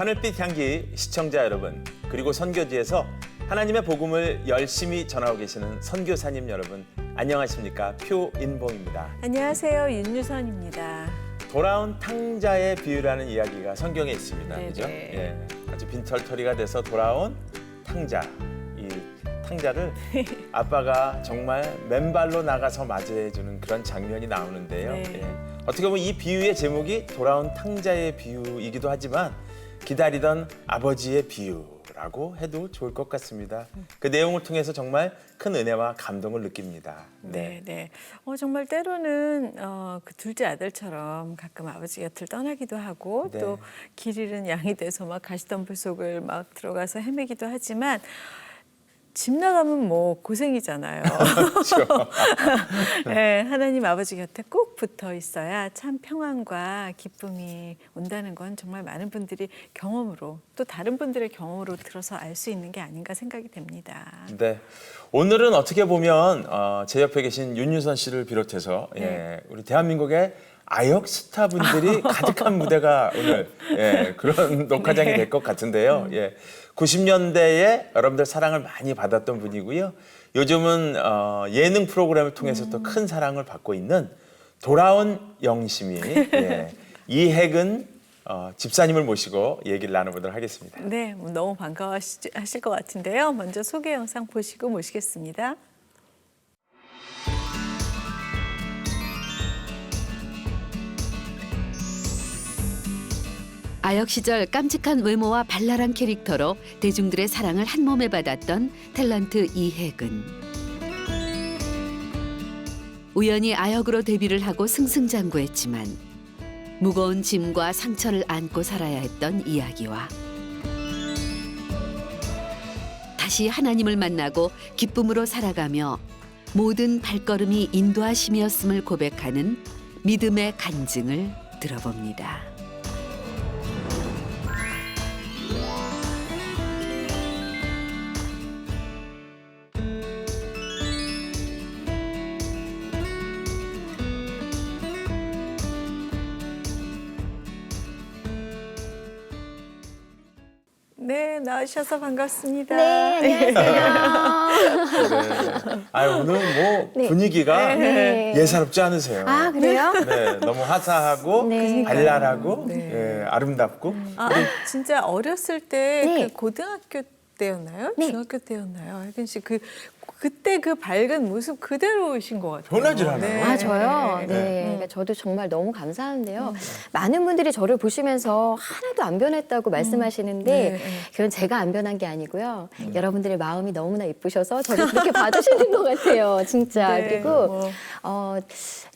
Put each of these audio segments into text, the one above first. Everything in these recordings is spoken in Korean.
하늘빛 향기 시청자 여러분, 그리고 선교지에서 하나님의 복음을 열심히 전하고 계시는 선교사님 여러분, 안녕하십니까? 표인봉입니다. 안녕하세요. 윤유선입니다. 돌아온 탕자의 비유라는 이야기가 성경에 있습니다. 네네. 그죠? 예, 아주 빈털터리가 돼서 돌아온 탕자. 이 탕자를 아빠가 정말 맨발로 나가서 맞이해주는 그런 장면이 나오는데요. 네. 예. 어떻게 보면 이 비유의 제목이 돌아온 탕자의 비유이기도 하지만 기다리던 아버지의 비유라고 해도 좋을 것 같습니다. 그 내용을 통해서 정말 큰 은혜와 감동을 느낍니다. 네, 네. 정말 때로는 그 둘째 아들처럼 가끔 아버지 곁을 떠나기도 하고 네. 또 길 잃은 양이 돼서 막 가시덤불 속을 막 들어가서 헤매기도 하지만 집 나가면 뭐 고생이잖아요. 그렇죠. 네, 하나님 아버지 곁에 꼭 붙어 있어야 참 평안과 기쁨이 온다는 건 정말 많은 분들이 경험으로 또 다른 분들의 경험으로 들어서 알 수 있는 게 아닌가 생각이 됩니다. 네. 오늘은 어떻게 보면 제 옆에 계신 윤유선 씨를 비롯해서 네. 예, 우리 대한민국의 아역 스타분들이 가득한 무대가 오늘 그런 녹화장이 네. 될 것 같은데요. 90년대에 여러분들 사랑을 많이 받았던 분이고요. 요즘은 예능 프로그램을 통해서 또 큰 사랑을 받고 있는 돌아온 영심이 이혜근 집사님을 모시고 얘기를 나눠보도록 하겠습니다. 네, 너무 반가워하실 것 같은데요. 먼저 소개 영상 보시고 모시겠습니다. 아역 시절 깜찍한 외모와 발랄한 캐릭터로 대중들의 사랑을 한 몸에 받았던 탤런트 이혜근. 우연히 아역으로 데뷔를 하고 승승장구했지만 무거운 짐과 상처를 안고 살아야 했던 이야기와 다시 하나님을 만나고 기쁨으로 살아가며 모든 발걸음이 인도하심이었음을 고백하는 믿음의 간증을 들어봅니다. 네, 나와주셔서 반갑습니다. 네, 안녕하세요. 오늘 뭐 네. 분위기가 네. 예사롭지 않으세요. 아, 그래요? 네, 너무 화사하고 네. 발랄하고 네. 아름답고 진짜 어렸을 때 네. 그 고등학교 때였나요? 네. 중학교 때였나요? 혜근 씨 그때 그 밝은 모습 그대로이신 것 같아요. 변하질 않아요. 아, 저요? 네. 네. 그러니까 저도 정말 너무 감사한데요. 많은 분들이 저를 보시면서 하나도 안 변했다고 말씀하시는데 네. 그건 제가 안 변한 게 아니고요. 여러분들의 마음이 너무나 예쁘셔서 저를 그렇게 봐주시는 것 같아요. 진짜. 네. 그리고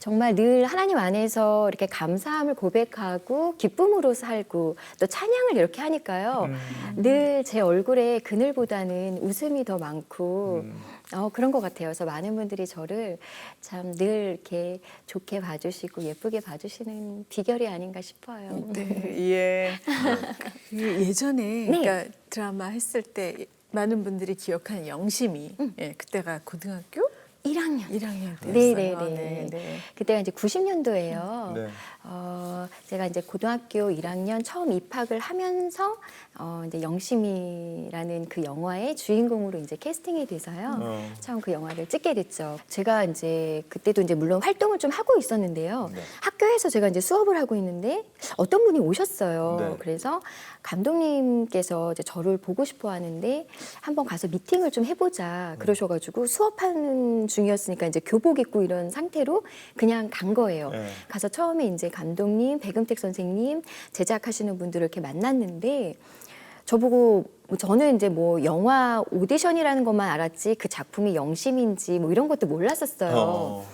정말 늘 하나님 안에서 이렇게 감사함을 고백하고 기쁨으로 살고 또 찬양을 이렇게 하니까요. 늘 제 얼굴에 그늘보다는 웃음이 더 많고 그런 것 같아요. 그래서 많은 분들이 저를 참 늘 이렇게 좋게 봐주시고 예쁘게 봐주시는 비결이 아닌가 싶어요. 네, 예. 그 예전에 네. 그러니까 드라마 했을 때 많은 분들이 기억하는 영심이 그때가 고등학교 1학년. 1학년 때였어요. 네네네. 네. 그때가 이제 90년도예요. 네. 제가 이제 고등학교 1학년 처음 입학을 하면서 이제 영심이라는 그 영화의 주인공으로 이제 캐스팅이 돼서요. 처음 그 영화를 찍게 됐죠. 제가 이제 그때도 이제 물론 활동을 좀 하고 있었는데요. 네. 학교에서 제가 이제 수업을 하고 있는데 어떤 분이 오셨어요. 네. 그래서 감독님께서 이제 저를 보고 싶어 하는데 한번 가서 미팅을 좀 해보자 그러셔가지고 수업하는 중이었으니까 이제 교복 입고 이런 상태로 그냥 간 거예요. 네. 가서 처음에 이제 감독님, 백은택 선생님, 제작하시는 분들을 이렇게 만났는데 저보고 저는 이제 뭐 영화 오디션이라는 것만 알았지 그 작품이 영심인지 뭐 이런 것도 몰랐었어요.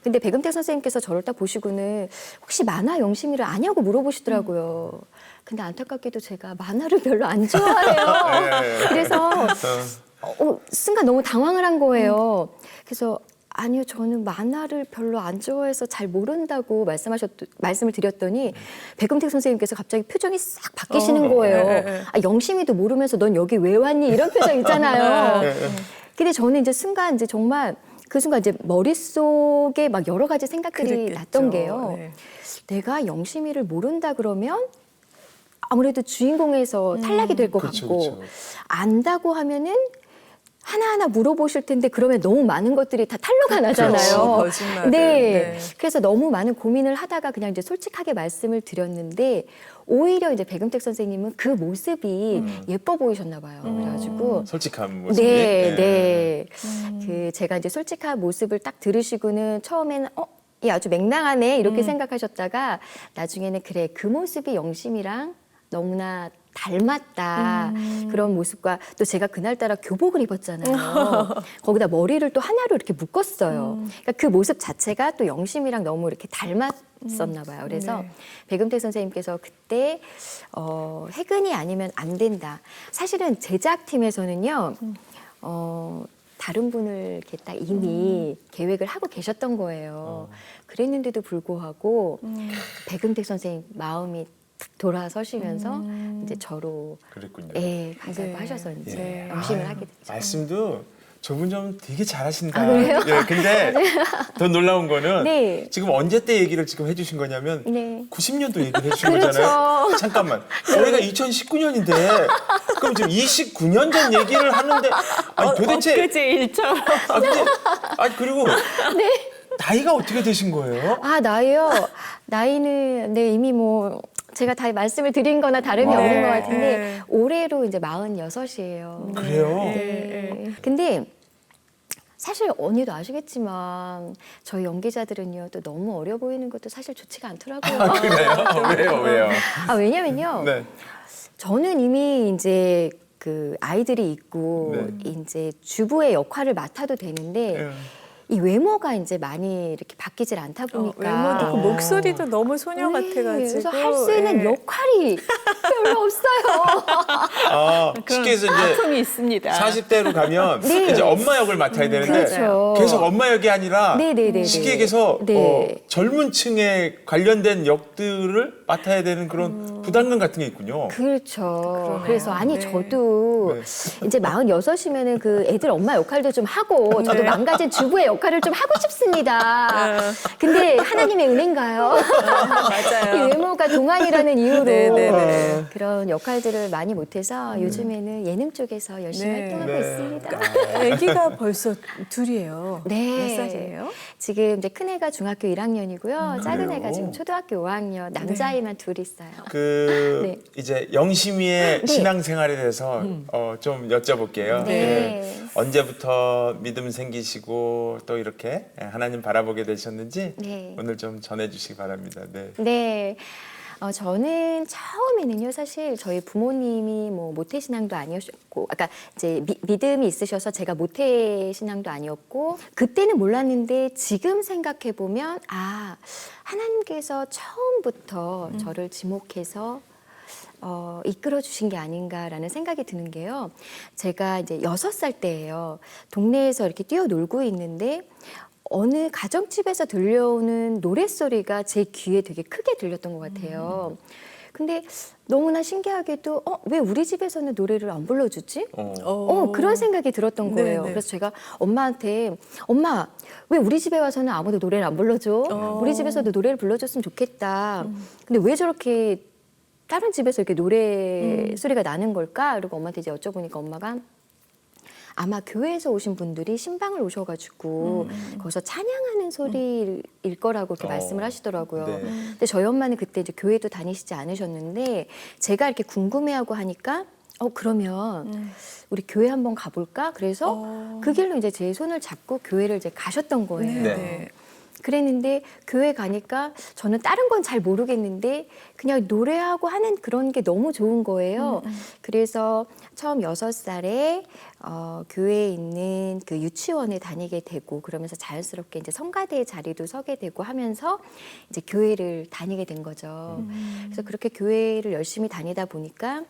근데 백은택 선생님께서 저를 딱 보시고는 혹시 만화 영심이를 아냐고 물어보시더라고요. 근데 안타깝게도 제가 만화를 별로 안 좋아해요. 그래서 순간 너무 당황을 한 거예요. 그래서 아니요, 저는 만화를 별로 안 좋아해서 잘 모른다고 말씀을 드렸더니 백금택 선생님께서 갑자기 표정이 싹 바뀌시는 거예요. 아, 영심이도 모르면서 넌 여기 왜 왔니? 이런 표정 있잖아요. 근데 저는 이제 순간 이제 정말 그 순간 이제 머릿속에 막 여러 가지 생각들이 그랬겠죠. 났던 게요. 네. 내가 영심이를 모른다 그러면 아무래도 주인공에서 탈락이 될 것 그렇죠, 같고 그렇죠. 안다고 하면은 하나하나 물어보실 텐데 그러면 너무 많은 것들이 다 탄로가 나잖아요. 그렇죠. 거짓말을. 네. 네. 그래서 너무 많은 고민을 하다가 그냥 이제 솔직하게 말씀을 드렸는데 오히려 이제 백은택 선생님은 그 모습이 예뻐 보이셨나 봐요. 그래가지고 솔직한 모습이. 네, 예. 네. 그 제가 이제 솔직한 모습을 딱 들으시고는 처음에는 얘 아주 맹랑하네 이렇게 생각하셨다가 나중에는 그래 그 모습이 영심이랑 너무나 닮았다 그런 모습과 또 제가 그날따라 교복을 입었잖아요. 거기다 머리를 또 하나로 이렇게 묶었어요. 그러니까 그 모습 자체가 또 영심이랑 너무 이렇게 닮았었나 봐요. 그래서 네. 백음택 선생님께서 그때 해근이 아니면 안 된다. 사실은 제작팀에서는요. 다른 분을 이렇게 딱 이미 계획을 하고 계셨던 거예요. 그랬는데도 불구하고 백음택 선생님 마음이 탁 돌아서시면서 이제 저로 그랬군요. 가자고 네. 하셔서 이제 네. 영심을 아유, 하게 됐죠. 말씀도 저분 좀 되게 잘하신다. 아, 그래요? 예, 근데 더 놀라운 거는 네. 지금 언제 때 얘기를 지금 해주신 거냐면 네. 90년도 얘기를 해주신 그렇죠. 거잖아요. 잠깐만. 올해가 2019년인데 그럼 지금 29년 전 얘기를 하는데 아니 도대체 엊그제 일처럼. 아니 그리고 나이가 어떻게 되신 거예요? 아, 나이요? 나이는 네, 이미 뭐 제가 다 말씀을 드린 거나 다름이 네. 없는 것 같은데 네. 올해로 이제 46이에요. 그래요? 네. 근데 사실 언니도 아시겠지만 저희 연기자들은요 또 너무 어려 보이는 것도 사실 좋지가 않더라고요. 아, 그래요? 왜요? 왜냐면요. 네. 저는 이미 이제 그 아이들이 있고 네. 이제 주부의 역할을 맡아도 되는데 예. 이 외모가 이제 많이 이렇게 바뀌질 않다 보니까 외모도 그 목소리도 너무 소녀 네, 같아가지고. 그래서 할 수 있는 예. 역할이 별로 없어요. 아, 쉽게 해서 이제 아픔이 있습니다. 40대로 가면 네. 이제 엄마 역을 맡아야 되는데 그렇죠. 계속 엄마 역이 아니라 네네네네. 쉽게 얘기해서 네. 젊은 층에 관련된 역들을 맡아야 되는 그런 부담감 같은 게 있군요. 그렇죠. 그러네요. 그래서 아니 네. 저도 네. 이제 46이면은 그 애들 엄마 역할도 좀 하고 저도 네. 망가진 주부의 역할을 좀 하고 싶습니다. 근데 하나님의 은혜인가요? 이 맞아요. 외모가 동안이라는 이유로 네네네. 그런 역할들을 많이 못해서 요즘에는 예능 쪽에서 열심히 네. 활동하고 네. 있습니다. 아기가 벌써 둘이에요. 네. 몇 살이에요? 지금 이제 큰 애가 중학교 1학년이고요. 작은 그래요? 애가 지금 초등학교 5학년. 남자아이만 둘 있어요. 그 네. 이제 영심이의 네. 신앙생활에 대해서 좀 여쭤볼게요. 네. 언제부터 믿음 생기시고 또 이렇게 하나님 바라보게 되셨는지 네. 오늘 좀 전해주시기 바랍니다. 네. 네. 저는 처음에는요, 사실 저희 부모님이 뭐 모태신앙도 아니었고, 아까 이제 믿음이 있으셔서 제가 모태신앙도 아니었고, 그때는 몰랐는데 지금 생각해보면, 하나님께서 처음부터 저를 지목해서 이끌어 주신 게 아닌가라는 생각이 드는 게요. 제가 이제 6살 때예요. 동네에서 이렇게 뛰어놀고 있는데, 어느 가정집에서 들려오는 노랫소리가 제 귀에 되게 크게 들렸던 것 같아요. 근데 너무나 신기하게도 왜 우리 집에서는 노래를 안 불러주지? 그런 생각이 들었던 거예요. 네네. 그래서 제가 엄마한테 엄마 왜 우리 집에 와서는 아무도 노래를 안 불러줘? 우리 집에서도 노래를 불러줬으면 좋겠다. 근데 왜 저렇게 다른 집에서 이렇게 노래 소리가 나는 걸까? 그리고 엄마한테 이제 여쭤보니까 엄마가 아마 교회에서 오신 분들이 신방을 오셔가지고 거기서 찬양하는 소리일 거라고 이렇게 말씀을 하시더라고요. 네. 근데 저희 엄마는 그때 이제 교회도 다니시지 않으셨는데 제가 이렇게 궁금해하고 하니까 그러면 우리 교회 한번 가볼까? 그래서 그 길로 이제 제 손을 잡고 교회를 이제 가셨던 거예요. 네. 그랬는데 교회 가니까 저는 다른 건 잘 모르겠는데 그냥 노래하고 하는 그런 게 너무 좋은 거예요. 그래서 처음 6살에 교회에 있는 그 유치원에 다니게 되고 그러면서 자연스럽게 이제 성가대의 자리도 서게 되고 하면서 이제 교회를 다니게 된 거죠. 그래서 그렇게 교회를 열심히 다니다 보니까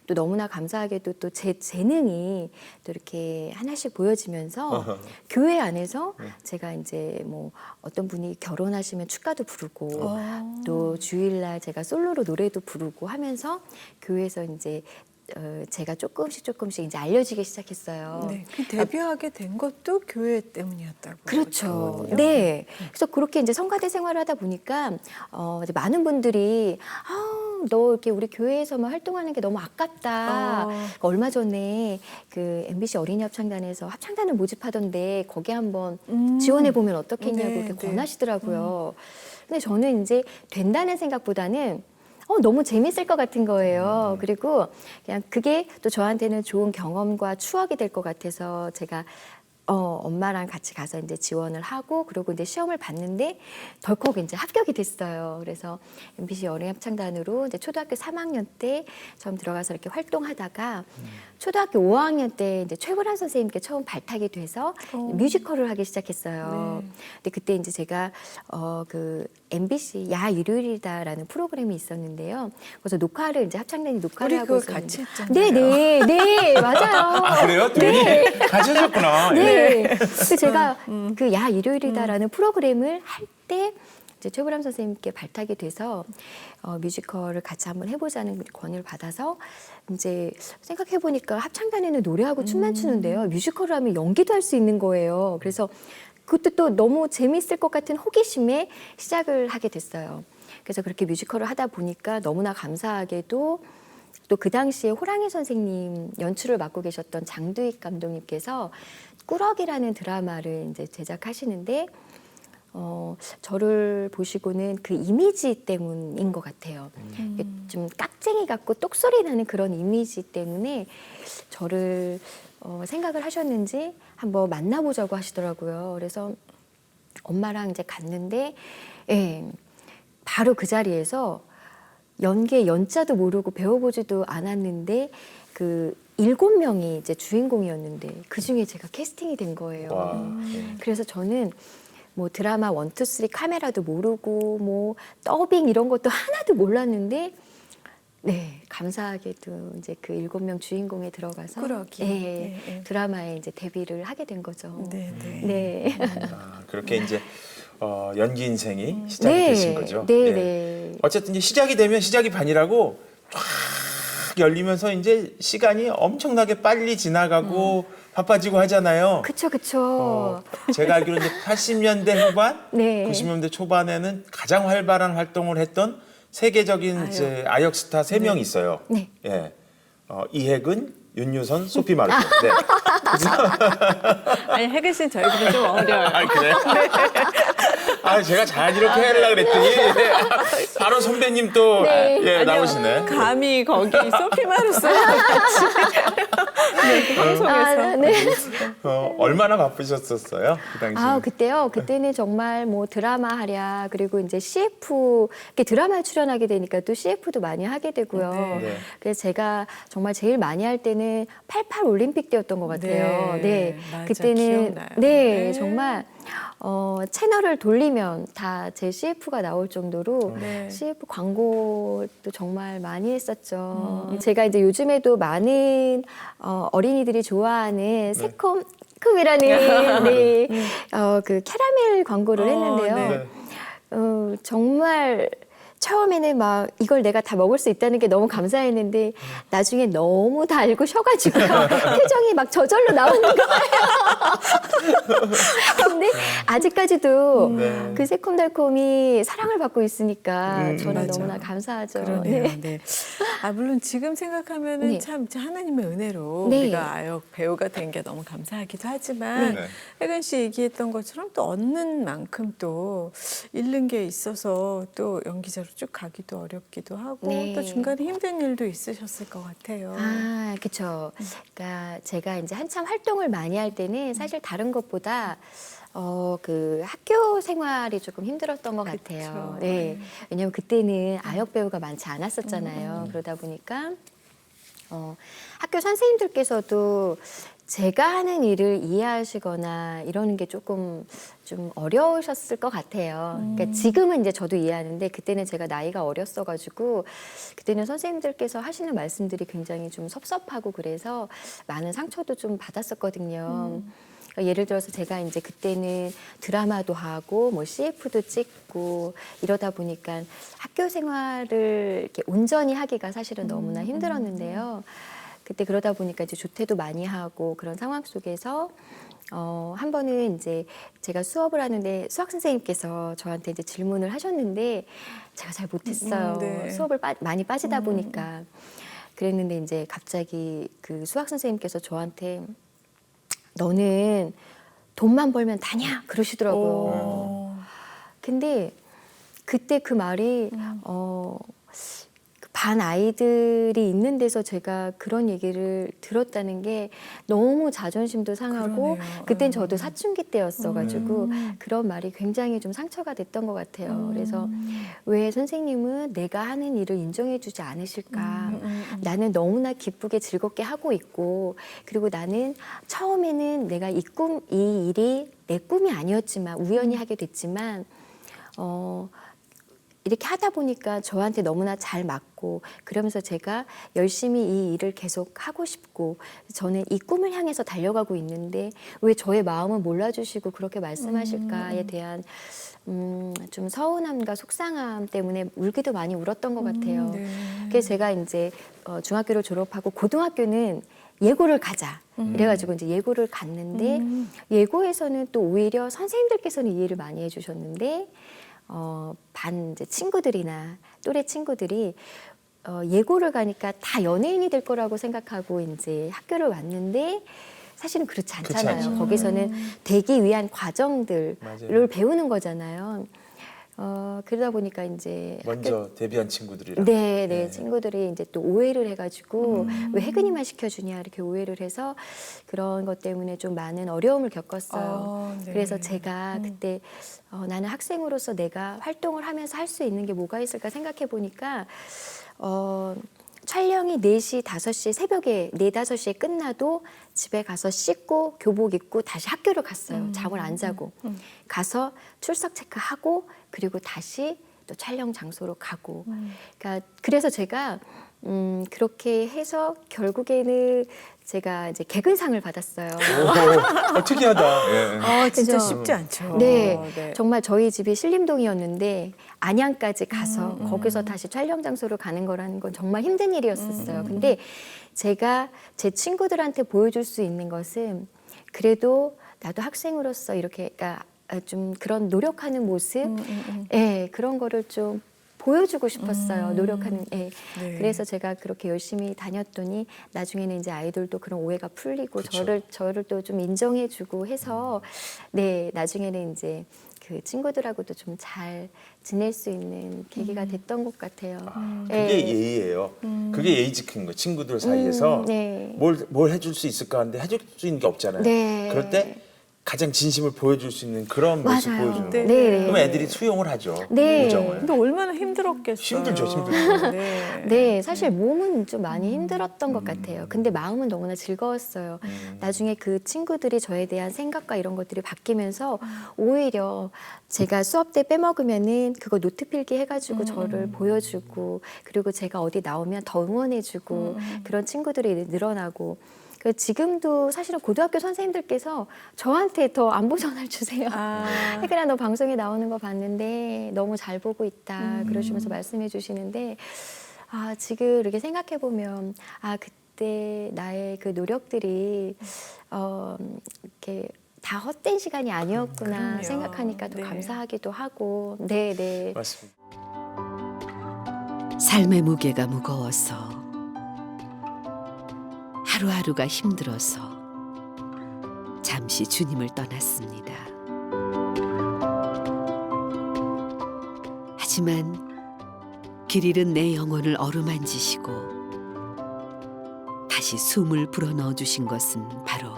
또 너무나 감사하게도 또 제 재능이 또 이렇게 하나씩 보여지면서 교회 안에서 제가 이제 뭐 어떤 분이 결혼하시면 축가도 부르고 또 주일날 제가 솔로로 노래도 부르고 하면서 교회에서 이제 제가 조금씩 이제 알려지기 시작했어요. 네. 그 데뷔하게 된 것도 교회 때문이었다고. 그렇죠. 그러거든요. 네. 그래서 그렇게 이제 성가대 생활을 하다 보니까 이제 많은 분들이 너 이렇게 우리 교회에서만 활동하는 게 너무 아깝다. 얼마 전에 그 MBC 어린이 합창단에서 합창단을 모집하던데 거기 한번 지원해 보면 어떻겠냐고 네, 이렇게 네. 권하시더라고요. 근데 저는 이제 된다는 생각보다는 너무 재밌을 것 같은 거예요. 그리고 그냥 그게 또 저한테는 좋은 경험과 추억이 될 것 같아서 제가 엄마랑 같이 가서 이제 지원을 하고 그리고 이제 시험을 봤는데 덜컥 이제 합격이 됐어요. 그래서 MBC 어린이 합창단으로 이제 초등학교 3학년 때 처음 들어가서 이렇게 활동하다가 초등학교 5학년 때 이제 최보란 선생님께 처음 발탁이 돼서 뮤지컬을 하기 시작했어요. 근데 그때 이제 제가 그 MBC 야 일요일이다라는 프로그램이 있었는데요. 그래서 녹화를 이제 합창단이 녹화를 우리 하고 그거 있었는데 같이 했잖아요. 네, 맞아요. 아, 그래요? 둘이 같이 하셨구나. 네. 그래서 제가 그 야 일요일이다라는 프로그램을 할 때 이제 최보람 선생님께 발탁이 돼서 뮤지컬을 같이 한번 해보자는 권유를 받아서 이제 생각해 보니까 합창단에는 노래하고 춤만 추는데요. 뮤지컬을 하면 연기도 할 수 있는 거예요. 그래서 그것도 또 너무 재밌을 것 같은 호기심에 시작을 하게 됐어요. 그래서 그렇게 뮤지컬을 하다 보니까 너무나 감사하게도 또 그 당시에 호랑이 선생님 연출을 맡고 계셨던 장두익 감독님께서 꾸러기라는 드라마를 이제 제작하시는데 저를 보시고는 그 이미지 때문인 것 같아요. 이게 좀 깍쟁이 같고 똑소리 나는 그런 이미지 때문에 저를 생각을 하셨는지 한번 만나보자고 하시더라고요. 그래서 엄마랑 이제 갔는데 바로 그 자리에서 연기의 연자도 모르고 배워보지도 않았는데 그 7명이 이제 주인공이었는데 그 중에 제가 캐스팅이 된 거예요. 와. 그래서 저는 뭐 드라마 1, 2, 3 카메라도 모르고 뭐 더빙 이런 것도 하나도 몰랐는데 네, 감사하게도 이제 그 7명 주인공에 들어가서 꾸러기. 네. 드라마에 이제 데뷔를 하게 된 거죠. 네, 네. 네. 그렇게 이제 연기 인생이 시작이 되신 거죠. 네, 예. 네. 어쨌든 이제 시작이 되면 시작이 반이라고 쫙 열리면서 이제 시간이 엄청나게 빨리 지나가고 바빠지고 하잖아요. 그쵸, 그쵸. 제가 알기로는 이제 80년대 후반, 네. 90년대 초반에는 가장 활발한 활동을 했던 세계적인 이제 아역 스타 3명이 있어요. 네. 예. 이혜근, 윤유선, 소피 마르코. 네. 아니 혜근 씨는 저희보다 좀 어려요. 아, 그래요? 아, 제가 잘 이렇게 하려고 그랬더니 바로 선배님 또 예, 나오시네. 감히 거기 소피 마르소랑 같이 네, 방송에서. 네. 얼마나 바쁘셨었어요? 그 당시. 그때요. 그때는 정말 뭐 드라마 하랴 그리고 이제 CF 이렇게 드라마에 출연하게 되니까 또 CF도 많이 하게 되고요. 네. 그래서 제가 정말 제일 많이 할 때는 88 올림픽 때였던 것 같아요. 네, 맞아, 그때는 기억나요. 네, 네. 정말 채널을 돌리면 다 제 CF가 나올 정도로 네. CF 광고도 정말 많이 했었죠. 제가 이제 요즘에도 많은 어린이들이 좋아하는 새콤이라는 네, 그 캐러멜 광고를 했는데요. 네. 정말 처음에는 막 이걸 내가 다 먹을 수 있다는 게 너무 감사했는데 나중에 너무 달고 쉬어가지고요. 표정이 막 저절로 나오는 거예요. 근데 아직까지도 네. 그 새콤달콤이 사랑을 받고 있으니까 저는 맞아. 너무나 감사하죠. 그러네요. 네. 네. 물론 지금 생각하면은 네. 참 하나님의 은혜로 네. 우리가 아역 배우가 된 게 너무 감사하기도 하지만 네. 혜근 씨 얘기했던 것처럼 또 얻는 만큼 또 잃는 게 있어서 또 연기자로 쭉 가기도 어렵기도 하고 네. 또 중간에 힘든 일도 있으셨을 것 같아요. 그렇죠. 그러니까 제가 이제 한참 활동을 많이 할 때는 사실 다른 것보다 그 학교 생활이 조금 힘들었던 것 같아요. 그쵸. 네. 왜냐면 그때는 아역 배우가 많지 않았었잖아요. 그러다 보니까 학교 선생님들께서도 제가 하는 일을 이해하시거나 이러는 게 조금 좀 어려우셨을 것 같아요. 그러니까 지금은 이제 저도 이해하는데 그때는 제가 나이가 어렸어가지고 그때는 선생님들께서 하시는 말씀들이 굉장히 좀 섭섭하고 그래서 많은 상처도 좀 받았었거든요. 그러니까 예를 들어서 제가 이제 그때는 드라마도 하고 뭐 CF도 찍고 이러다 보니까 학교 생활을 이렇게 온전히 하기가 사실은 너무나 힘들었는데요. 그때 그러다 보니까 이제 조퇴도 많이 하고 그런 상황 속에서 한 번은 이제 제가 수업을 하는데 수학 선생님께서 저한테 이제 질문을 하셨는데 제가 잘 못했어요. 네. 수업을 많이 빠지다 보니까 그랬는데 이제 갑자기 그 수학 선생님께서 저한테 너는 돈만 벌면 다냐 그러시더라고요. 근데 그때 그 말이 반 아이들이 있는 데서 제가 그런 얘기를 들었다는 게 너무 자존심도 상하고 그러네요. 그땐 저도 사춘기 때였어가지고 그런 말이 굉장히 좀 상처가 됐던 것 같아요. 그래서 왜 선생님은 내가 하는 일을 인정해주지 않으실까? 나는 너무나 기쁘게 즐겁게 하고 있고 그리고 나는 처음에는 내가 이 일이 내 꿈이 아니었지만 우연히 하게 됐지만 이렇게 하다 보니까 저한테 너무나 잘 맞고 그러면서 제가 열심히 이 일을 계속 하고 싶고 저는 이 꿈을 향해서 달려가고 있는데 왜 저의 마음을 몰라주시고 그렇게 말씀하실까에 대한 좀 서운함과 속상함 때문에 울기도 많이 울었던 것 같아요. 네. 그래서 제가 이제 중학교를 졸업하고 고등학교는 예고를 가자 이래가지고 이제 예고를 갔는데 예고에서는 또 오히려 선생님들께서는 이해를 많이 해주셨는데 반 이제 친구들이나 또래 친구들이 예고를 가니까 다 연예인이 될 거라고 생각하고 이제 학교를 왔는데 사실은 그렇지 않잖아요. 그렇지 않죠. 거기서는 되기 위한 과정들을 맞아요. 배우는 거잖아요. 그러다 보니까 이제 먼저 데뷔한 친구들이랑. 네, 친구들이 이제 또 오해를 해가지고 왜 해근이만 시켜주냐 이렇게 오해를 해서 그런 것 때문에 좀 많은 어려움을 겪었어요. 네. 그래서 제가 그때 나는 학생으로서 내가 활동을 하면서 할 수 있는 게 뭐가 있을까 생각해 보니까 촬영이 4시, 5시 새벽에 4, 5시에 끝나도 집에 가서 씻고 교복 입고 다시 학교를 갔어요. 잠을 안 자고. 가서 출석 체크하고 그리고 다시 또 촬영 장소로 가고. 그러니까 그래서 제가 그렇게 해서 결국에는 제가 이제 개근상을 받았어요. 특이하다. 예. 진짜 그죠? 쉽지 않죠. 네, 정말 저희 집이 신림동이었는데 안양까지 가서 거기서 다시 촬영 장소로 가는 거라는 건 정말 힘든 일이었었어요. 근데 제가 제 친구들한테 보여줄 수 있는 것은 그래도 나도 학생으로서 이렇게 그러니까 좀 그런 노력하는 모습, 예, 그런 거를 좀 보여주고 싶었어요. 노력하는. 예. 네. 그래서 제가 그렇게 열심히 다녔더니 나중에는 이제 아이들도 그런 오해가 풀리고 그쵸. 저를 또 좀 인정해주고 해서 네 나중에는 이제 그 친구들하고도 좀 잘 지낼 수 있는 계기가 됐던 것 같아요. 그게 예의예요. 그게 예의 지키는 거예요. 친구들 사이에서 네. 뭘 해줄 수 있을까 하는데 해줄 수 있는 게 없잖아요. 네. 그럴 때 가장 진심을 보여줄 수 있는 그런 모습 맞아요. 보여주는 네. 거예요. 네. 그럼 애들이 수용을 하죠. 네. 우정을. 근데 얼마나 힘들었겠어요. 힘들죠, 힘들죠. 네. 네, 사실 몸은 좀 많이 힘들었던 것 같아요. 근데 마음은 너무나 즐거웠어요. 나중에 그 친구들이 저에 대한 생각과 이런 것들이 바뀌면서 오히려 제가 수업 때 빼먹으면은 그거 노트 필기 해가지고 저를 보여주고 그리고 제가 어디 나오면 더 응원해주고 그런 친구들이 늘어나고 그 지금도 사실은 고등학교 선생님들께서 저한테 더 안부 전화를 주세요. 혜근아 너 방송에 나오는 거 봤는데 너무 잘 보고 있다 그러시면서 말씀해 주시는데 지금 이렇게 생각해 보면 그때 나의 그 노력들이 이렇게 다 헛된 시간이 아니었구나 그럼요. 생각하니까 더 네. 감사하기도 하고 네. 맞습니다. 삶의 무게가 무거워서 하루하루가 힘들어서 잠시 주님을 떠났습니다. 하지만 길 잃은 내 영혼을 어루만지시고 다시 숨을 불어넣어 주신 것은 바로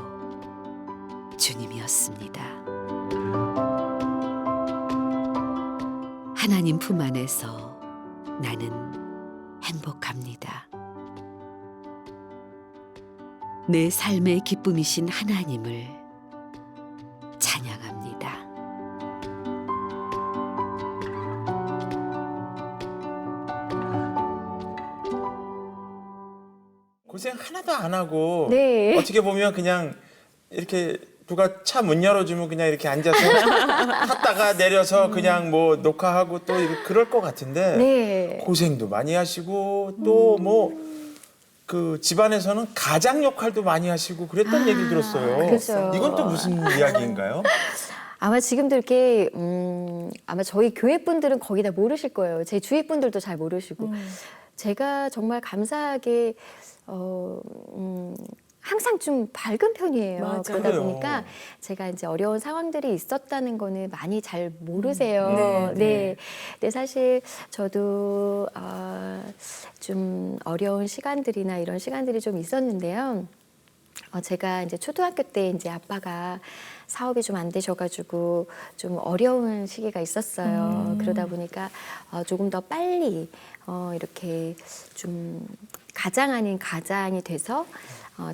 주님이었습니다. 하나님 품 안에서 나는 행복합니다. 내 삶의 기쁨이신 하나님을 찬양합니다. 고생 하나도 안 하고 네. 어떻게 보면 그냥 이렇게 누가 차 문 열어주면 그냥 이렇게 앉아서 탔다가 내려서 그냥 뭐 녹화하고 또 그럴 것 같은데 네. 고생도 많이 하시고 또 뭐 그 집안에서는 가장 역할도 많이 하시고 그랬던 얘기 들었어요. 그렇죠. 이건 또 무슨 이야기인가요? 아마 지금도 이렇게 아마 저희 교회 분들은 거의 다 모르실 거예요. 제 주위 분들도 잘 모르시고 제가 정말 감사하게 항상 좀 밝은 편이에요. 맞아요. 그러다 그래요. 보니까 제가 이제 어려운 상황들이 있었다는 거는 많이 잘 모르세요. 네, 네. 근데 사실 저도 좀 어려운 시간들이나 이런 시간들이 좀 있었는데요. 제가 이제 초등학교 때 이제 아빠가 사업이 좀 안 되셔가지고 좀 어려운 시기가 있었어요. 그러다 보니까 조금 더 빨리 이렇게 좀 가장 아닌 가장이 돼서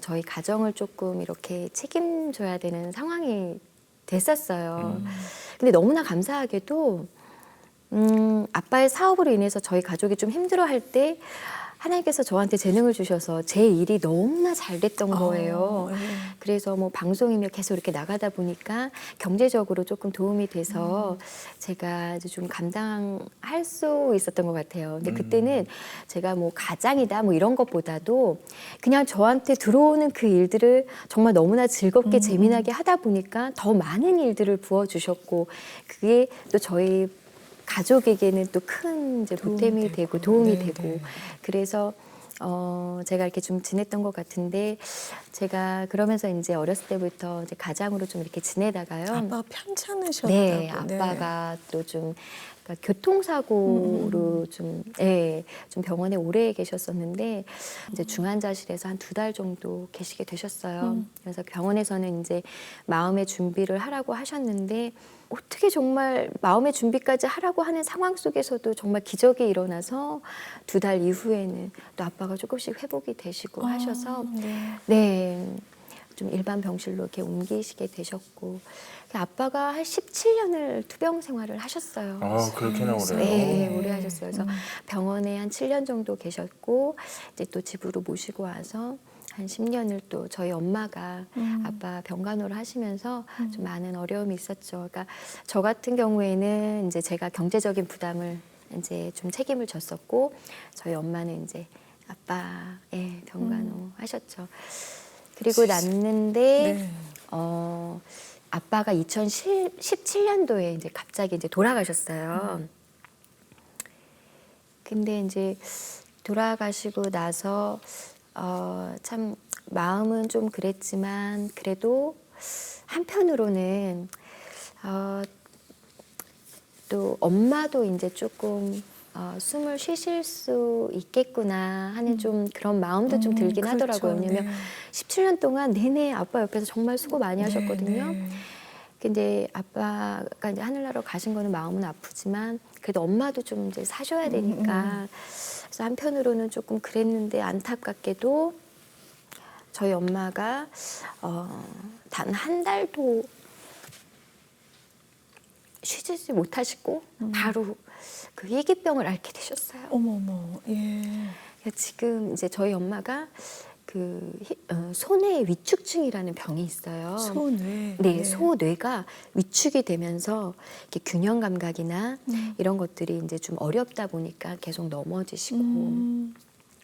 저희 가정을 조금 이렇게 책임져야 되는 상황이 됐었어요. 근데 너무나 감사하게도 아빠의 사업으로 인해서 저희 가족이 좀 힘들어할 때 하나님께서 저한테 재능을 주셔서 제 일이 너무나 잘 됐던 거예요. 네. 그래서 뭐 방송이며 계속 이렇게 나가다 보니까 경제적으로 조금 도움이 돼서 제가 이제 좀 감당할 수 있었던 것 같아요. 근데 그때는 제가 뭐 가장이다 뭐 이런 것보다도 그냥 저한테 들어오는 그 일들을 정말 너무나 즐겁게 재미나게 하다 보니까 더 많은 일들을 부어주셨고 그게 또 저희 가족에게는 또 큰 이제 보탬이 되고 도움이 네, 되고 네. 그래서 제가 이렇게 좀 지냈던 것 같은데 제가 그러면서 이제 어렸을 때부터 이제 가장으로 좀 이렇게 지내다가요. 아빠가 편찮으셨다고. 네, 아빠가 또 좀 그러니까 교통사고로 좀 병원에 오래 계셨었는데 이제 중환자실에서 한 2달 정도 계시게 되셨어요. 그래서 병원에서는 이제 마음의 준비를 하라고 하셨는데 어떻게 정말 마음의 준비까지 하라고 하는 상황 속에서도 정말 기적이 일어나서 2달 이후에는 또 아빠가 조금씩 회복이 되시고 하셔서 네. 좀 일반 병실로 이렇게 옮기시게 되셨고 아빠가 한 17년을 투병 생활을 하셨어요. 그렇게나 오래요. 네, 오래 하셨어요. 그래서 병원에 한 7년 정도 계셨고 이제 또 집으로 모시고 와서 한 10년을 또 저희 엄마가 아빠 병간호를 하시면서 좀 많은 어려움이 있었죠. 그러니까 저 같은 경우에는 이제 제가 경제적인 부담을 이제 좀 책임을 졌었고 저희 엄마는 이제 아빠의 병간호 하셨죠. 그리고 났는데 네. 아빠가 2017년도에 이제 갑자기 이제 돌아가셨어요. 근데 이제 돌아가시고 나서 참 마음은 좀 그랬지만 그래도 한편으로는 또 엄마도 이제 조금 숨을 쉬실 수 있겠구나 하는 좀 그런 마음도 좀 들긴 그렇죠. 하더라고요. 왜냐면 네. 17년 동안 내내 아빠 옆에서 정말 수고 많이 하셨거든요. 네. 근데 아빠가 이제 하늘나라로 가신 거는 마음은 아프지만 그래도 엄마도 좀 이제 사셔야 되니까 그래서 한편으로는 조금 그랬는데 안타깝게도 저희 엄마가 단 한 달도 쉬지 못하시고 바로 그 희귀병을 앓게 되셨어요. 어머머, 예. 지금 이제 저희 엄마가 그 소뇌 위축증이라는 병이 있어요. 소뇌. 네, 소뇌가 위축이 되면서 이렇게 균형 감각이나 이런 것들이 이제 좀 어렵다 보니까 계속 넘어지시고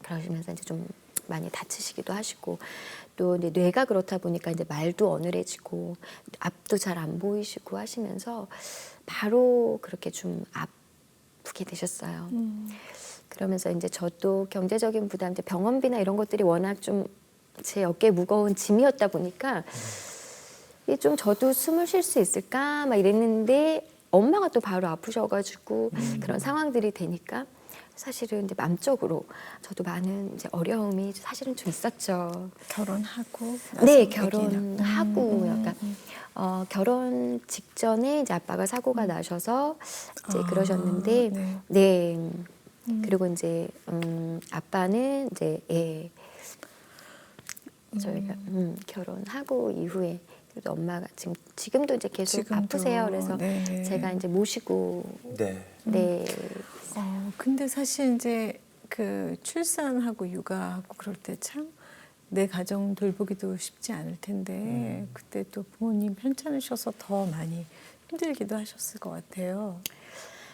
그러시면서 이제 좀 많이 다치시기도 하시고 또 이제 뇌가 그렇다 보니까 이제 말도 어눌해지고 앞도 잘 안 보이시고 하시면서 바로 그렇게 좀 아프게 되셨어요. 그러면서 이제 저도 경제적인 부담, 이제 병원비나 이런 것들이 워낙 좀 제 어깨에 무거운 짐이었다 보니까 이게 좀 저도 숨을 쉴 수 있을까 막 이랬는데 엄마가 또 바로 아프셔가지고 그런 상황들이 되니까 사실은 이제 마음적으로 저도 많은 이제 어려움이 사실은 좀 있었죠. 결혼하고 네, 나서 결혼하고 약간 결혼 직전에 이제 아빠가 사고가 나셔서 이제 그러셨는데 네. 네. 그리고 이제 아빠는 이제 저희가 결혼하고 이후에 그래도 엄마가 지금도 이제 계속 지금도, 아프세요. 그래서 네. 제가 이제 모시고 네. 네. 근데 사실 이제 그 출산하고 육아하고 그럴 때 참 내 가정 돌보기도 쉽지 않을 텐데 그때 또 부모님 편찮으셔서 더 많이 힘들기도 하셨을 것 같아요.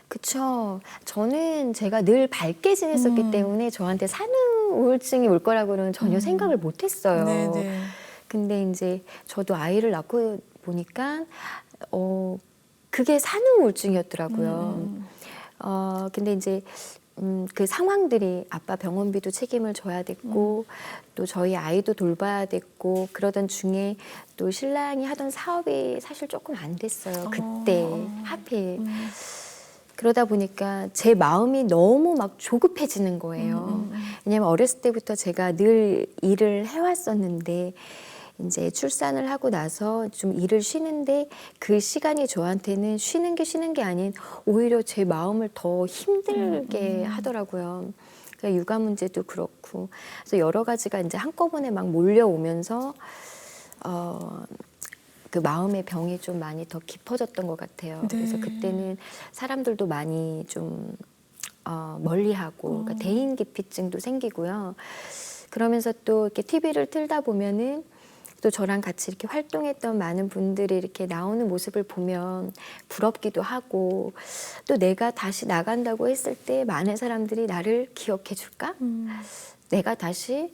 그쵸. 저는 제가 늘 밝게 지냈었기 때문에 저한테 산후 우울증이 올 거라고는 전혀 생각을 못 했어요. 네네. 근데 이제 저도 아이를 낳고 보니까 그게 산후우울증이었더라고요. 근데 이제 그 상황들이 아빠 병원비도 책임을 져야 됐고 또 저희 아이도 돌봐야 됐고 그러던 중에 또 신랑이 하던 사업이 사실 조금 안 됐어요. 그때 하필. 그러다 보니까 제 마음이 너무 막 조급해지는 거예요. 왜냐면 어렸을 때부터 제가 늘 일을 해왔었는데 이제 출산을 하고 나서 좀 일을 쉬는데 그 시간이 저한테는 쉬는 게 아닌 오히려 제 마음을 더 힘들게 하더라고요. 그러니까 육아 문제도 그렇고 그래서 여러 가지가 이제 한꺼번에 막 몰려오면서 그 마음의 병이 좀 많이 더 깊어졌던 것 같아요. 네. 그래서 그때는 사람들도 많이 좀 멀리하고 그러니까 대인기피증도 생기고요. 그러면서 또 이렇게 TV를 틀다 보면은 또 저랑 같이 이렇게 활동했던 많은 분들이 이렇게 나오는 모습을 보면 부럽기도 하고 또 내가 다시 나간다고 했을 때 많은 사람들이 나를 기억해 줄까? 내가 다시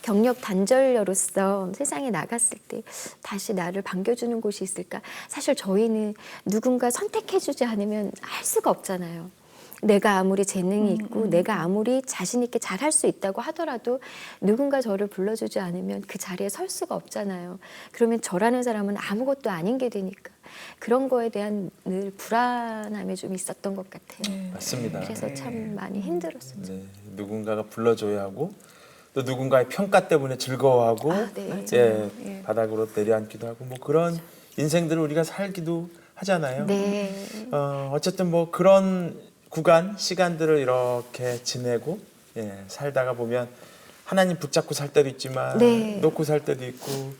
경력 단절녀로서 세상에 나갔을 때 다시 나를 반겨주는 곳이 있을까? 사실 저희는 누군가 선택해주지 않으면 할 수가 없잖아요. 내가 아무리 재능이 있고 내가 아무리 자신 있게 잘할 수 있다고 하더라도 누군가 저를 불러주지 않으면 그 자리에 설 수가 없잖아요. 그러면 저라는 사람은 아무것도 아닌 게 되니까 그런 거에 대한 늘 불안함이 좀 있었던 것 같아요. 맞습니다. 그래서 참 많이 힘들었어요. 네, 누군가가 불러줘야 하고 또 누군가의 평가 때문에 즐거워하고 네. 예, 바닥으로 내려앉기도 하고 뭐 그런 인생들을 우리가 살기도 하잖아요. 네. 어쨌든 뭐 그런 구간 시간들을 이렇게 지내고 살다가 보면 하나님 붙잡고 살 때도 있지만 네. 놓고 살 때도 있고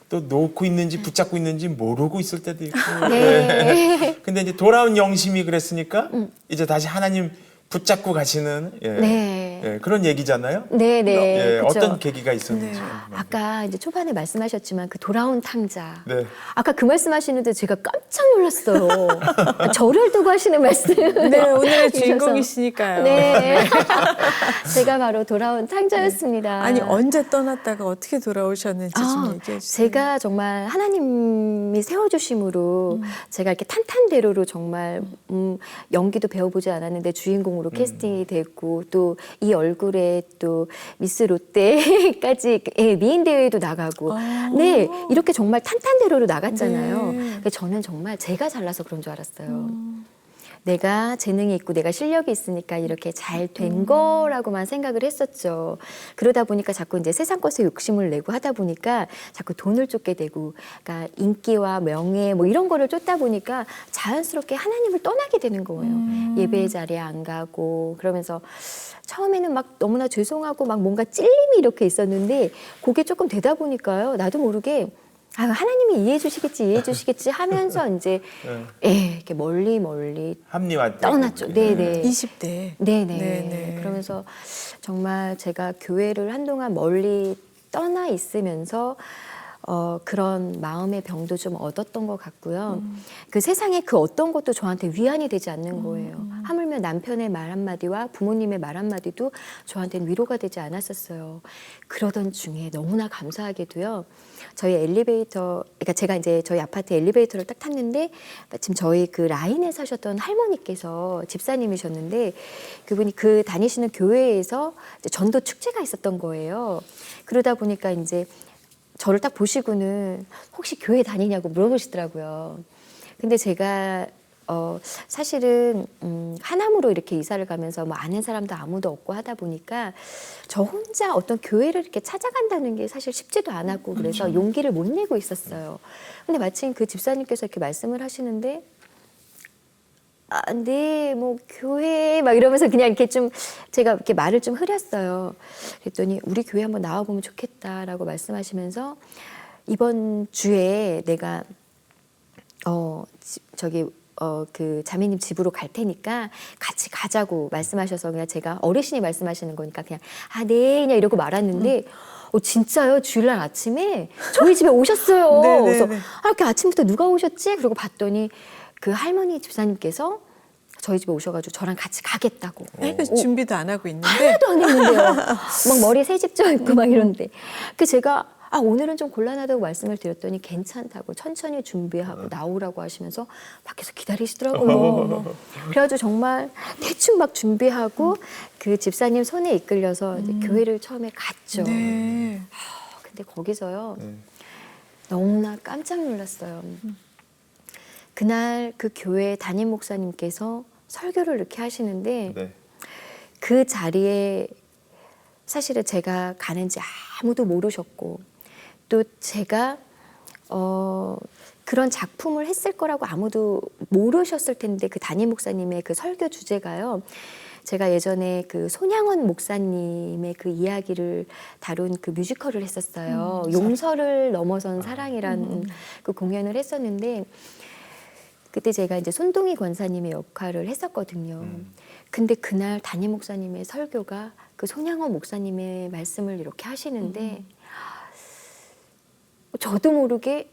또 놓고 있는지 붙잡고 있는지 모르고 있을 때도 있고 네. 근데 이제 돌아온 영심이 그랬으니까 이제 다시 하나님 붙잡고 가시는 네. 그런 얘기잖아요. 네, 네. 예, 그쵸. 어떤 계기가 있었는지. 아까 이제 초반에 말씀하셨지만 그 돌아온 탕자. 네. 아까 그 말씀하시는데 제가 깜짝 놀랐어요. 저를 두고 하시는 말씀. 네, 오늘의 주셔서. 주인공이시니까요. 네. 제가 바로 돌아온 탕자였습니다. 아니 언제 떠났다가 어떻게 돌아오셨는지 좀 얘기해 주세요. 제가 정말 하나님이 세워주심으로 제가 이렇게 탄탄대로로 정말 연기도 배워보지 않았는데 주인공으로 캐스팅이 됐고 또 이 얼굴에 또 미스 롯데까지 미인 대회에도 나가고 네 이렇게 정말 탄탄대로로 나갔잖아요. 네. 근데 저는 정말 제가 잘나서 그런 줄 알았어요. 내가 재능이 있고 내가 실력이 있으니까 이렇게 잘 된 거라고만 생각을 했었죠. 그러다 보니까 자꾸 이제 세상 것에 욕심을 내고 하다 보니까 자꾸 돈을 쫓게 되고, 그러니까 인기와 명예 뭐 이런 거를 쫓다 보니까 자연스럽게 하나님을 떠나게 되는 거예요. 예배 자리에 안 가고 그러면서 처음에는 막 너무나 죄송하고 막 뭔가 찔림이 이렇게 있었는데 그게 조금 되다 보니까요. 나도 모르게 아, 하나님이 이해해 주시겠지 하면서 이제 이렇게 멀리 합리화 떠났죠. 네네. 20대. 네네. 네네. 그러면서 정말 제가 교회를 한동안 멀리 떠나 있으면서 그런 마음의 병도 좀 얻었던 것 같고요. 그 세상에 그 어떤 것도 저한테 위안이 되지 않는 거예요. 하물며 남편의 말 한마디와 부모님의 말 한마디도 저한테는 위로가 되지 않았었어요. 그러던 중에 너무나 감사하게도요. 저희 엘리베이터, 그러니까 제가 이제 저희 아파트 엘리베이터를 딱 탔는데 마침 저희 그 라인에 사셨던 할머니께서 집사님이셨는데 그분이 그 다니시는 교회에서 이제 전도 축제가 있었던 거예요. 그러다 보니까 이제 저를 딱 보시고는 혹시 교회 다니냐고 물어보시더라고요. 근데 제가 사실은 하남으로 이렇게 이사를 가면서 뭐 아는 사람도 아무도 없고 하다 보니까 저 혼자 어떤 교회를 이렇게 찾아간다는 게 사실 쉽지도 않았고 그래서 용기를 못 내고 있었어요. 근데 마침 그 집사님께서 이렇게 말씀을 하시는데 아, 네, 뭐 교회 막 이러면서 그냥 이렇게 좀 제가 이렇게 말을 좀 흐렸어요. 그랬더니 우리 교회 한번 나와 보면 좋겠다라고 말씀하시면서 이번 주에 내가 그 자매님 집으로 갈 테니까 같이 가자고 말씀하셔서 그냥 제가 어르신이 말씀하시는 거니까 그냥 아, 네, 그냥 이러고 말았는데 진짜요? 주일날 아침에 저희 집에 오셨어요. 네네네. 그래서 아, 이렇게 아침부터 누가 오셨지? 그러고 봤더니 그 할머니 집사님께서 저희 집에 오셔가지고 저랑 같이 가겠다고. 준비도 안 하고 있는데 하나도 안 했는데요. 막 머리 새집져 있고 막 이런데. 그 제가 오늘은 좀 곤란하다고 말씀을 드렸더니 괜찮다고 천천히 준비하고 나오라고 하시면서 밖에서 기다리시더라고요. 그래가지고 정말 대충 막 준비하고 그 집사님 손에 이끌려서 이제 교회를 처음에 갔죠. 네. 근데 거기서요 너무나 깜짝 놀랐어요. 그날 그 교회 담임 목사님께서 설교를 이렇게 하시는데 네. 그 자리에 사실은 제가 가는지 아무도 모르셨고 또 제가 그런 작품을 했을 거라고 아무도 모르셨을 텐데 그 담임 목사님의 그 설교 주제가요. 제가 예전에 그 손양원 목사님의 그 이야기를 다룬 그 뮤지컬을 했었어요. 용서를 넘어선 사랑이라는 그 공연을 했었는데 그때 제가 이제 손동희 권사님의 역할을 했었거든요. 근데 그날 담임 목사님의 설교가 그 손양원 목사님의 말씀을 이렇게 하시는데 저도 모르게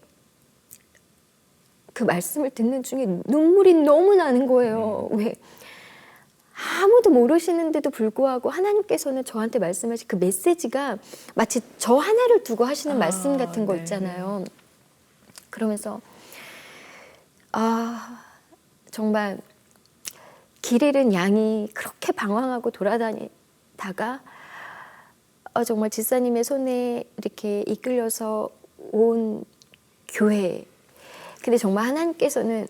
그 말씀을 듣는 중에 눈물이 너무 나는 거예요. 왜? 아무도 모르시는데도 불구하고 하나님께서는 저한테 말씀하신 그 메시지가 마치 저 하나를 두고 하시는 말씀 같은 거 있잖아요. 그러면서 정말 길 잃은 양이 그렇게 방황하고 돌아다니다가 정말 집사님의 손에 이렇게 이끌려서 온 교회. 근데 정말 하나님께서는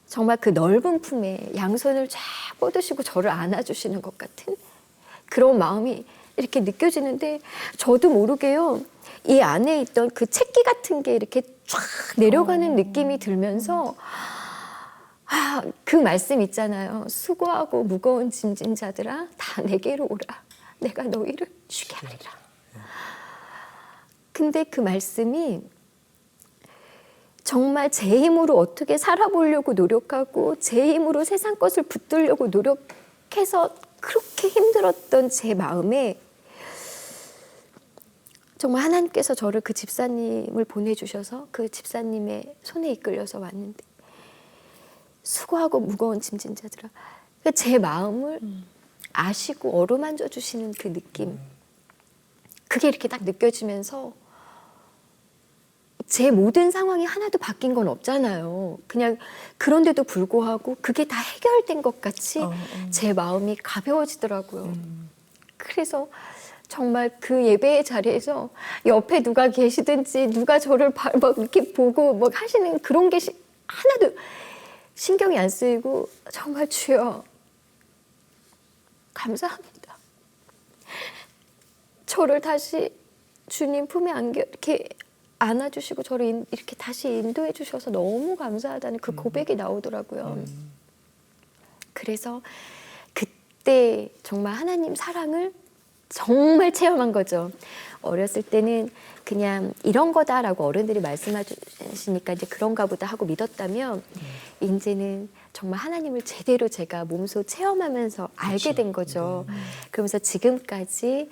정말 그 넓은 품에 양손을 쫙 뻗으시고 저를 안아주시는 것 같은 그런 마음이 이렇게 느껴지는데 저도 모르게요. 이 안에 있던 그 채기 같은 게 이렇게 쫙 내려가는 느낌이 들면서 그 말씀 있잖아요. 수고하고 무거운 짐진 자들아 다 내게로 오라. 내가 너희를 쉬게 하리라. 근데 그 말씀이 정말 제 힘으로 어떻게 살아보려고 노력하고 제 힘으로 세상 것을 붙들려고 노력해서 그렇게 힘들었던 제 마음에 정말 하나님께서 저를 그 집사님을 보내주셔서 그 집사님의 손에 이끌려서 왔는데 수고하고 무거운 짐진 자들아 제 마음을 아시고 어루만져 주시는 그 느낌 그게 이렇게 딱 느껴지면서 제 모든 상황이 하나도 바뀐 건 없잖아요. 그냥 그런데도 불구하고 그게 다 해결된 것 같이 제 마음이 가벼워지더라고요. 그래서 정말 그 예배의 자리에서 옆에 누가 계시든지 누가 저를 막 이렇게 보고 막 하시는 그런 게 하나도 신경이 안 쓰이고 정말 주여 감사합니다. 저를 다시 주님 품에 안겨 이렇게 안아주시고 저를 이렇게 다시 인도해 주셔서 너무 감사하다는 그 고백이 나오더라고요. 그래서 그때 정말 하나님 사랑을 정말 체험한 거죠. 어렸을 때는 그냥 이런 거다라고 어른들이 말씀하시니까 이제 그런가 보다 하고 믿었다면 이제는 정말 하나님을 제대로 제가 몸소 체험하면서 알게 된 거죠. 그러면서 지금까지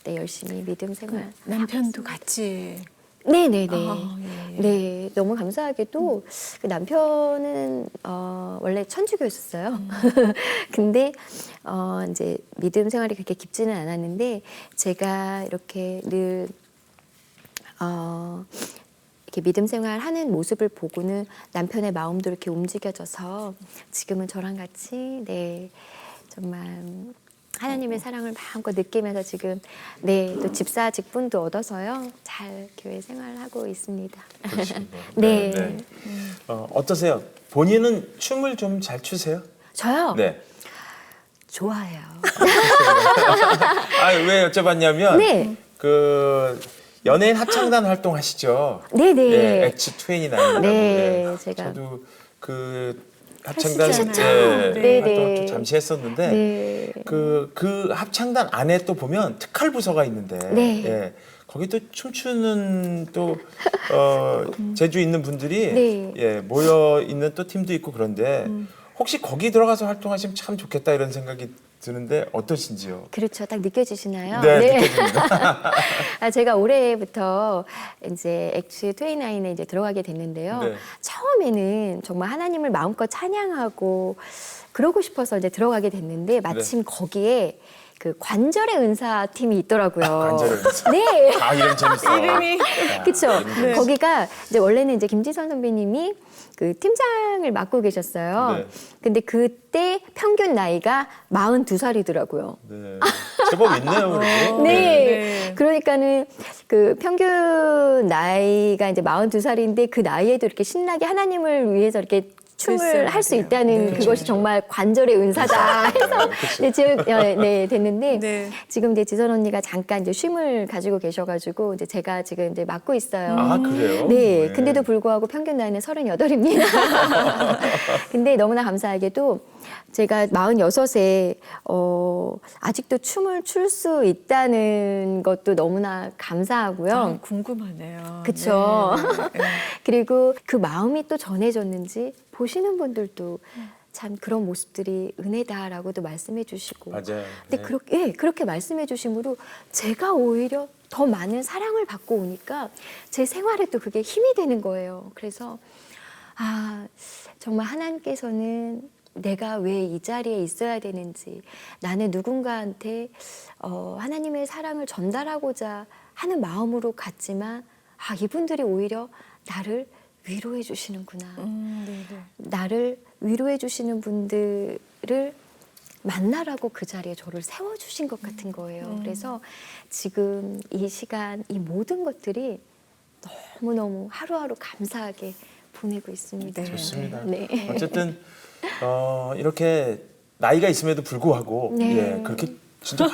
열심히 믿음 생활. 남편도 같이. 네네네. 예. 네, 너무 감사하게도 그 남편은 원래 천주교였었어요. 근데 이제 믿음 생활이 그렇게 깊지는 않았는데 제가 이렇게 늘 이렇게 믿음 생활하는 모습을 보고는 남편의 마음도 이렇게 움직여져서 지금은 저랑 같이 정말 하나님의 사랑을 마음껏 느끼면서 지금 또 집사 직분도 얻어서요 잘 교회 생활하고 있습니다. 네. 어떠세요? 본인은 춤을 좀 잘 추세요? 저요? 네. 좋아해요. 왜 여쭤봤냐면 네. 그 연예인 합창단 활동하시죠? 네네. 예, X29이라고. 네, 제가 저도 그 합창단 하시잖아요. 네. 활동을 또 잠시 했었는데 네. 그 합창단 안에 또 보면 특할 부서가 있는데 네. 거기 또 춤추는 또 재주 있는 분들이 네. 모여 있는 또 팀도 있고 그런데 혹시 거기 들어가서 활동하시면 참 좋겠다 이런 생각이 드는데 어떠신지요? 그렇죠. 딱 느껴지시나요? 네, 느껴집니다. 제가 올해부터 이제 X29에 이제 들어가게 됐는데요. 네. 처음에는 정말 하나님을 마음껏 찬양하고 그러고 싶어서 이제 들어가게 됐는데 마침 거기에 그 관절의 은사 팀이 있더라고요. 관절의 은사. 네. 아, 이름 재밌어. 이름이 그렇죠. 네. 거기가 이제 원래는 이제 김지선 선배님이 그 팀장을 맡고 계셨어요. 네. 근데 그때 평균 나이가 42살이더라고요. 네. 제법 있네요, 그래도. 네. 네. 그러니까는 그 평균 나이가 이제 42살인데 그 나이에도 이렇게 신나게 하나님을 위해서 이렇게 춤을 글쎄요, 할 수 맞아요. 있다는 네. 그것이 그렇죠. 정말 관절의 은사다 해서 네, 지금 네, 됐는데 네. 지금 이제 지선 언니가 잠깐 이제 쉼을 가지고 계셔가지고 이제 제가 지금 이제 맡고 있어요. 아, 그래요? 네, 근데도 불구하고 평균 나이는 38입니다. 근데 너무나 감사하게도 제가 46에 아직도 춤을 출 수 있다는 것도 너무나 감사하고요. 아, 궁금하네요. 그쵸. 네, 네. 그리고 그 마음이 또 전해졌는지 보시는 분들도 참 그런 모습들이 은혜다라고도 말씀해 주시고. 맞아요. 근데 네. 그렇게 말씀해 주심으로 제가 오히려 더 많은 사랑을 받고 오니까 제 생활에 또 그게 힘이 되는 거예요. 그래서 정말 하나님께서는 내가 왜 이 자리에 있어야 되는지, 나는 누군가한테 하나님의 사랑을 전달하고자 하는 마음으로 갔지만 이분들이 오히려 나를 위로해 주시는구나. 네, 네. 나를 위로해 주시는 분들을 만나라고 그 자리에 저를 세워주신 것 같은 거예요. 그래서 지금 이 시간, 이 모든 것들이 너무너무 하루하루 감사하게 보내고 있습니다. 네. 좋습니다. 네. 어쨌든 이렇게 나이가 있음에도 불구하고 네. 예, 그렇게 진짜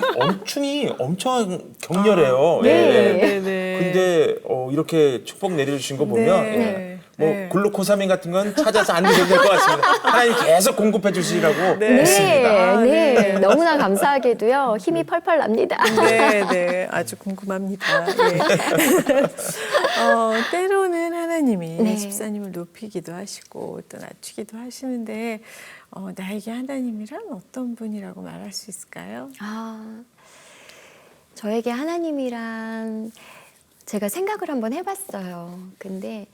춤이 엄청 격렬해요. 네. 예. 네, 네. 근데 이렇게 축복 내려주신 거 보면 네. 예, 네. 뭐 네. 글루코사민 같은 건 찾아서 안 드셔도 될 것 같습니다. 하나님 계속 공급해 주시라고 네. 믿습니다. 네, 네. 너무나 감사하게도요. 힘이 펄펄 납니다. 네, 네, 아주 궁금합니다. 예. 때로는 하나님이 네. 집사님을 높이기도 하시고 또 낮추기도 하시는데 나에게 하나님이란 어떤 분이라고 말할 수 있을까요? 저에게 하나님이란 제가 생각을 한번 해봤어요. 근데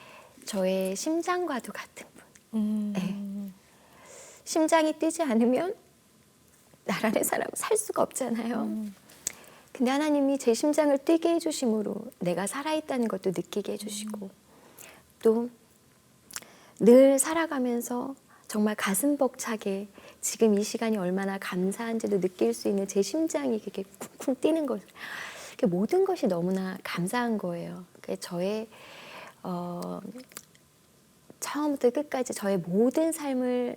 저의 심장과도 같은 분. 네. 심장이 뛰지 않으면 나라는 사람 살 수가 없잖아요. 근데 하나님이 제 심장을 뛰게 해주심으로 내가 살아있다는 것도 느끼게 해주시고 또 늘 살아가면서 정말 가슴 벅차게 지금 이 시간이 얼마나 감사한지도 느낄 수 있는 제 심장이 이렇게 쿵쿵 뛰는 것, 모든 것이 너무나 감사한 거예요. 저의 처음부터 끝까지 저의 모든 삶을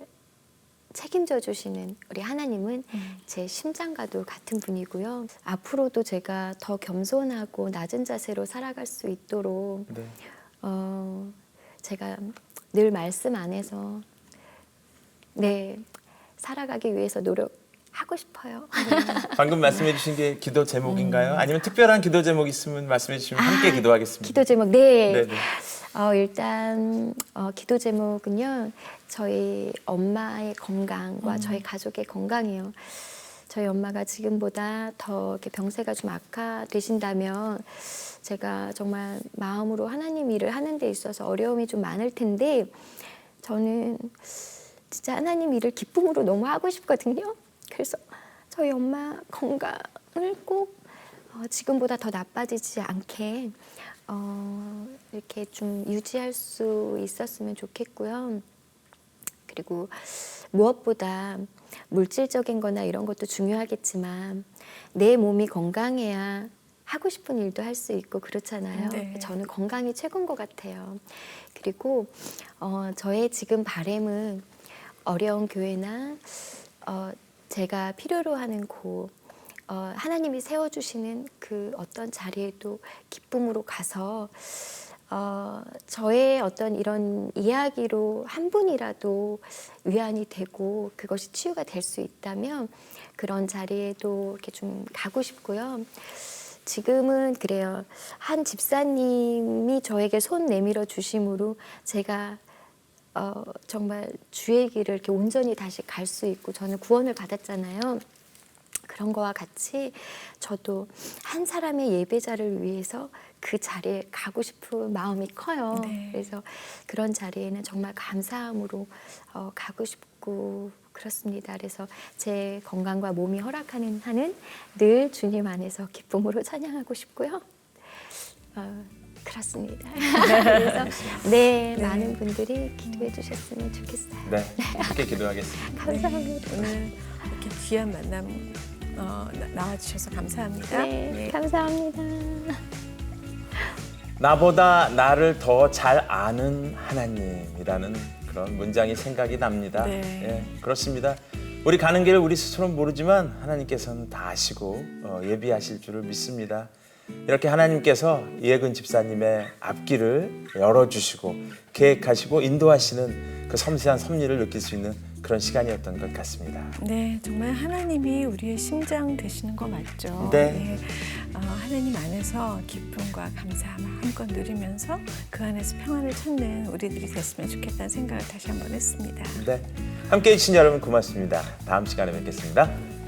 책임져 주시는 우리 하나님은 제 심장과도 같은 분이고요. 앞으로도 제가 더 겸손하고 낮은 자세로 살아갈 수 있도록 네. 제가 늘 말씀 안에서 살아가기 위해서 노력하고 싶어요. 방금 말씀해 주신 게 기도 제목인가요? 아니면 특별한 기도 제목 있으면 말씀해 주시면 함께 기도하겠습니다. 기도 제목, 네, 네. 일단 기도 제목은요. 저희 엄마의 건강과 저희 가족의 건강이에요. 저희 엄마가 지금보다 더 이렇게 병세가 좀 악화되신다면 제가 정말 마음으로 하나님 일을 하는 데 있어서 어려움이 좀 많을 텐데 저는 진짜 하나님 일을 기쁨으로 너무 하고 싶거든요. 그래서 저희 엄마 건강을 꼭 지금보다 더 나빠지지 않게 이렇게 좀 유지할 수 있었으면 좋겠고요. 그리고 무엇보다 물질적인 거나 이런 것도 중요하겠지만 내 몸이 건강해야 하고 싶은 일도 할 수 있고 그렇잖아요. 네. 저는 건강이 최고인 것 같아요. 그리고 저의 지금 바람은 어려운 교회나 제가 필요로 하는 곳 하나님이 세워주시는 그 어떤 자리에도 기쁨으로 가서 저의 어떤 이런 이야기로 한 분이라도 위안이 되고 그것이 치유가 될 수 있다면 그런 자리에도 이렇게 좀 가고 싶고요. 지금은 그래요. 한 집사님이 저에게 손 내밀어 주심으로 제가 정말 주의 길을 이렇게 온전히 다시 갈 수 있고 저는 구원을 받았잖아요. 그런 거와 같이 저도 한 사람의 예배자를 위해서 그 자리에 가고 싶은 마음이 커요. 네. 그래서 그런 자리에는 정말 감사함으로 가고 싶고 그렇습니다. 그래서 제 건강과 몸이 허락하는 한은 늘 주님 안에서 기쁨으로 찬양하고 싶고요. 그렇습니다. 그래서 네, 많은 분들이 기도해 주셨으면 좋겠어요. 네, 함께 기도하겠습니다. 감사합니다. 오늘 이렇게 귀한 만남 나와주셔서 감사합니다. 네, 감사합니다. 나보다 나를 더 잘 아는 하나님이라는 그런 문장이 생각이 납니다. 네. 예, 그렇습니다. 우리 가는 길을 우리 스스로는 모르지만 하나님께서는 다 아시고 예비하실 줄을 믿습니다. 이렇게 하나님께서 이혜근 집사님의 앞길을 열어주시고 계획하시고 인도하시는 그 섬세한 섭리를 느낄 수 있는 그런 시간이었던 것 같습니다. 네, 정말 하나님이 우리의 심장 되시는 거 맞죠? 네. 하나님 안에서 기쁨과 감사함 한껏 누리면서 그 안에서 평안을 찾는 우리들이 됐으면 좋겠다는 생각을 다시 한번 했습니다. 네, 함께해 주신 여러분 고맙습니다. 다음 시간에 뵙겠습니다.